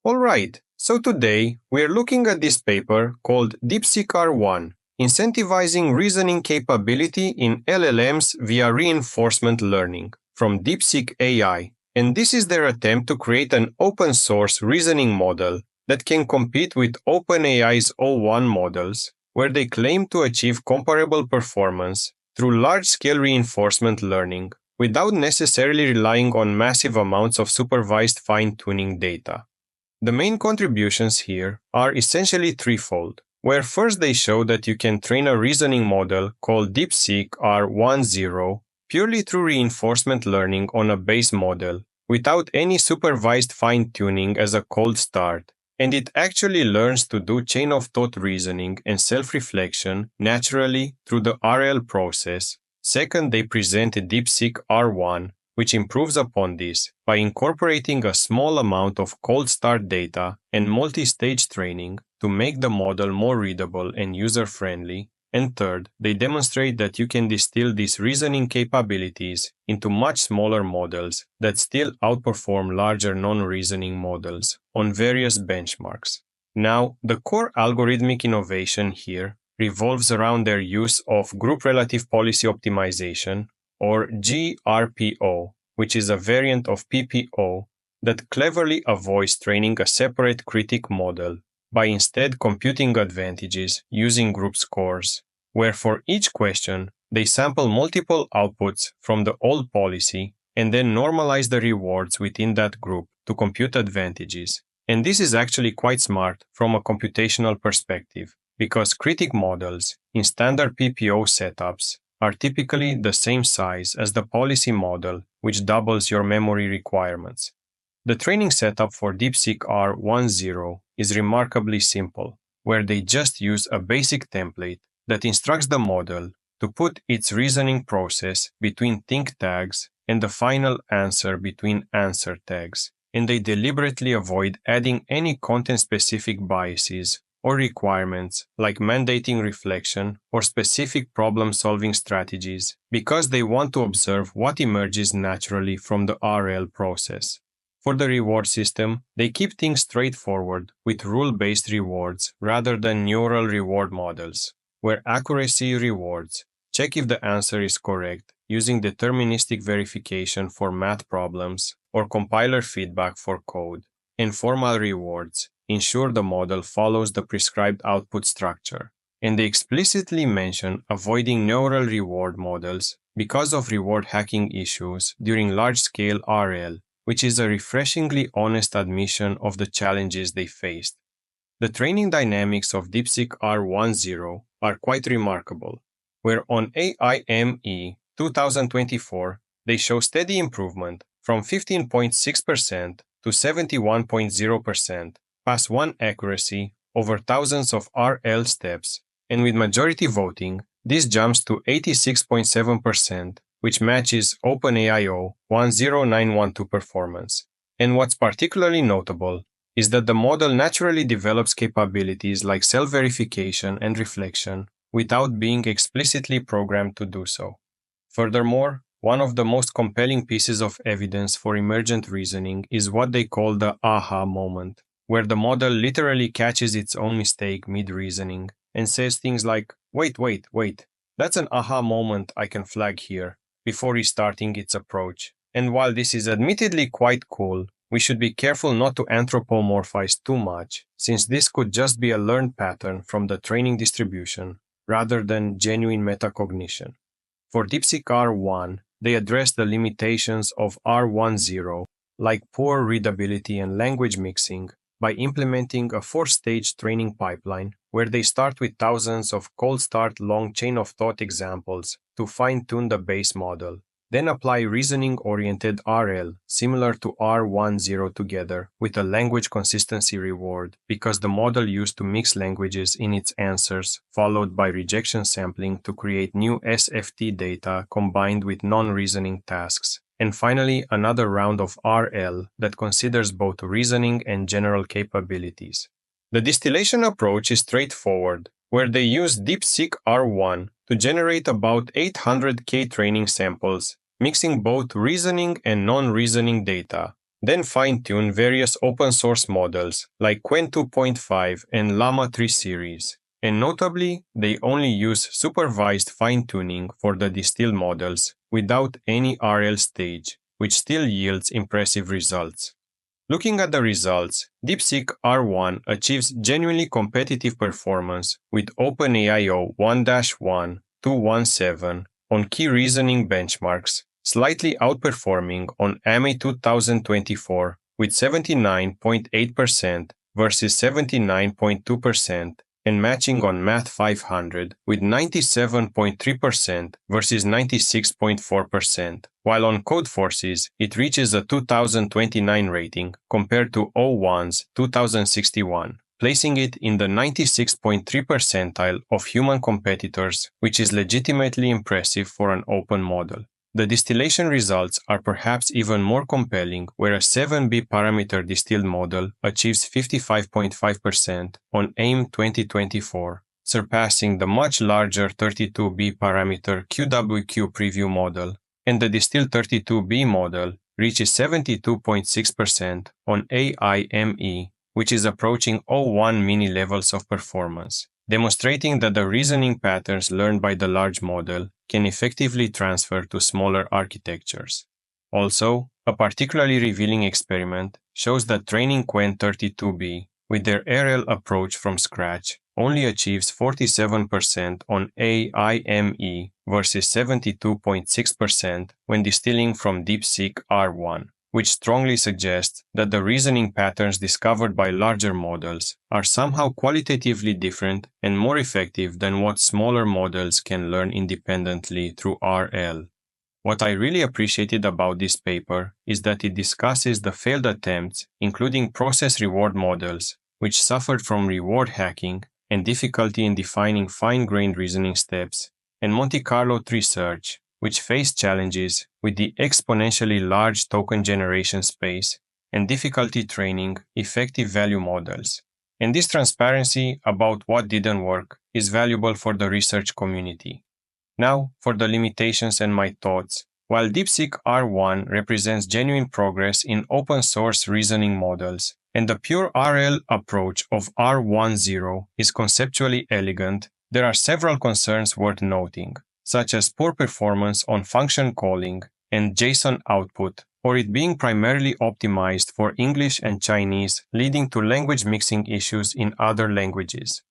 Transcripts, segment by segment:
Alright, so today we're looking at this paper called DeepSeek-R1, Incentivizing Reasoning Capability in LLMs via Reinforcement Learning, from DeepSeek AI, and this is their attempt to create an open-source reasoning model that can compete with OpenAI's O1 models, where they claim to achieve comparable performance through large-scale reinforcement learning without necessarily relying on massive amounts of supervised fine-tuning data. The main contributions here are essentially threefold, where first they show that you can train a reasoning model called DeepSeek-R1 purely through reinforcement learning on a base model without any supervised fine-tuning as a cold start, and it actually learns to do chain-of-thought reasoning and self-reflection naturally through the RL process. Second, they present a DeepSeek-R1, which improves upon this by incorporating a small amount of cold start data and multi-stage training to make the model more readable and user-friendly. And third, they demonstrate that you can distill these reasoning capabilities into much smaller models that still outperform larger non-reasoning models on various benchmarks. Now, the core algorithmic innovation here revolves around their use of Group Relative Policy Optimization, or GRPO, which is a variant of PPO that cleverly avoids training a separate critic model by instead computing advantages using group scores, where for each question, they sample multiple outputs from the old policy and then normalize the rewards within that group to compute advantages. And this is actually quite smart from a computational perspective, because critic models in standard PPO setups are typically the same size as the policy model, which doubles your memory requirements. The training setup for DeepSeek-R1 is remarkably simple, where they just use a basic template that instructs the model to put its reasoning process between think tags and the final answer between answer tags, and they deliberately avoid adding any content-specific biases or requirements like mandating reflection or specific problem-solving strategies because they want to observe what emerges naturally from the RL process. For the reward system, they keep things straightforward with rule-based rewards rather than neural reward models, where accuracy rewards check if the answer is correct using deterministic verification for math problems or compiler feedback for code, and formal rewards ensure the model follows the prescribed output structure. And they explicitly mention avoiding neural reward models because of reward hacking issues during large-scale RL, which is a refreshingly honest admission of the challenges they faced. The training dynamics of DeepSeek-R1 are quite remarkable, where on AIME 2024, they show steady improvement from 15.6% to 71.0%, Pass 1 accuracy over thousands of RL steps, and with majority voting, this jumps to 86.7%, which matches OpenAI 10912 performance. And what's particularly notable is that the model naturally develops capabilities like self-verification and reflection without being explicitly programmed to do so. Furthermore, one of the most compelling pieces of evidence for emergent reasoning is what they call the aha moment, where the model literally catches its own mistake mid-reasoning and says things like, wait, that's an aha moment I can flag here, before restarting its approach. And while this is admittedly quite cool, we should be careful not to anthropomorphize too much, since this could just be a learned pattern from the training distribution, rather than genuine metacognition. For DeepSeek-R1, they address the limitations of R1, like poor readability and language mixing, by implementing a 4-stage training pipeline where they start with thousands of cold start long chain of thought examples to fine-tune the base model, then apply reasoning-oriented RL similar to R1 together with a language consistency reward because the model used to mix languages in its answers, followed by rejection sampling to create new SFT data combined with non-reasoning tasks. And finally, another round of RL that considers both reasoning and general capabilities. The distillation approach is straightforward, where they use DeepSeek-R1 to generate about 800K training samples, mixing both reasoning and non-reasoning data, then fine-tune various open-source models like Qwen 2.5 and Llama 3 series. And notably, they only use supervised fine-tuning for the distilled models without any RL stage, which still yields impressive results. Looking at the results, DeepSeek-R1 achieves genuinely competitive performance with OpenAI 1-1-217 on key reasoning benchmarks, slightly outperforming on AMA 2024 with 79.8% versus 79.2%, and matching on Math 500 with 97.3% versus 96.4%, while on Codeforces it reaches a 2029 rating compared to O1's 2061, placing it in the 96.3 percentile of human competitors, which is legitimately impressive for an open model. The distillation results are perhaps even more compelling, where a 7B parameter distilled model achieves 55.5% on AIM 2024, surpassing the much larger 32B parameter QWQ preview model, and the distilled 32B model reaches 72.6% on AIME, which is approaching O1 mini levels of performance, demonstrating that the reasoning patterns learned by the large model can effectively transfer to smaller architectures. Also, a particularly revealing experiment shows that training Qwen 32B with their RL approach from scratch only achieves 47% on AIME versus 72.6% when distilling from DeepSeek-R1, which strongly suggests that the reasoning patterns discovered by larger models are somehow qualitatively different and more effective than what smaller models can learn independently through RL. What I really appreciated about this paper is that it discusses the failed attempts, including process reward models, which suffered from reward hacking and difficulty in defining fine-grained reasoning steps, and Monte Carlo tree search, which faced challenges with the exponentially large token generation space and difficulty training effective value models. And this transparency about what didn't work is valuable for the research community. Now, for the limitations and my thoughts. While DeepSeek-R1 represents genuine progress in open-source reasoning models, and the pure RL approach of R10 is conceptually elegant, there are several concerns worth noting, such as poor performance on function calling and JSON output, or it being primarily optimized for English and Chinese, leading to language mixing issues in other languages.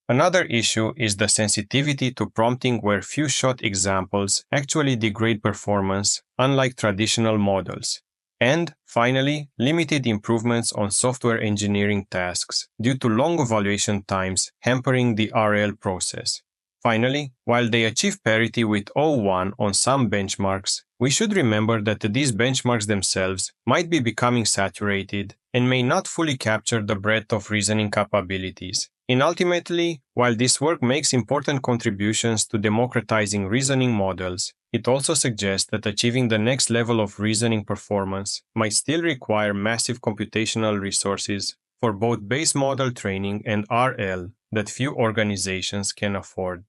Another issue is the sensitivity to prompting, where few-shot examples actually degrade performance, unlike traditional models. And, finally, limited improvements on software engineering tasks due to long evaluation times hampering the RL process. Finally, while they achieve parity with O1 on some benchmarks, we should remember that these benchmarks themselves might be becoming saturated and may not fully capture the breadth of reasoning capabilities. And ultimately, while this work makes important contributions to democratizing reasoning models, it also suggests that achieving the next level of reasoning performance might still require massive computational resources for both base model training and RL that few organizations can afford.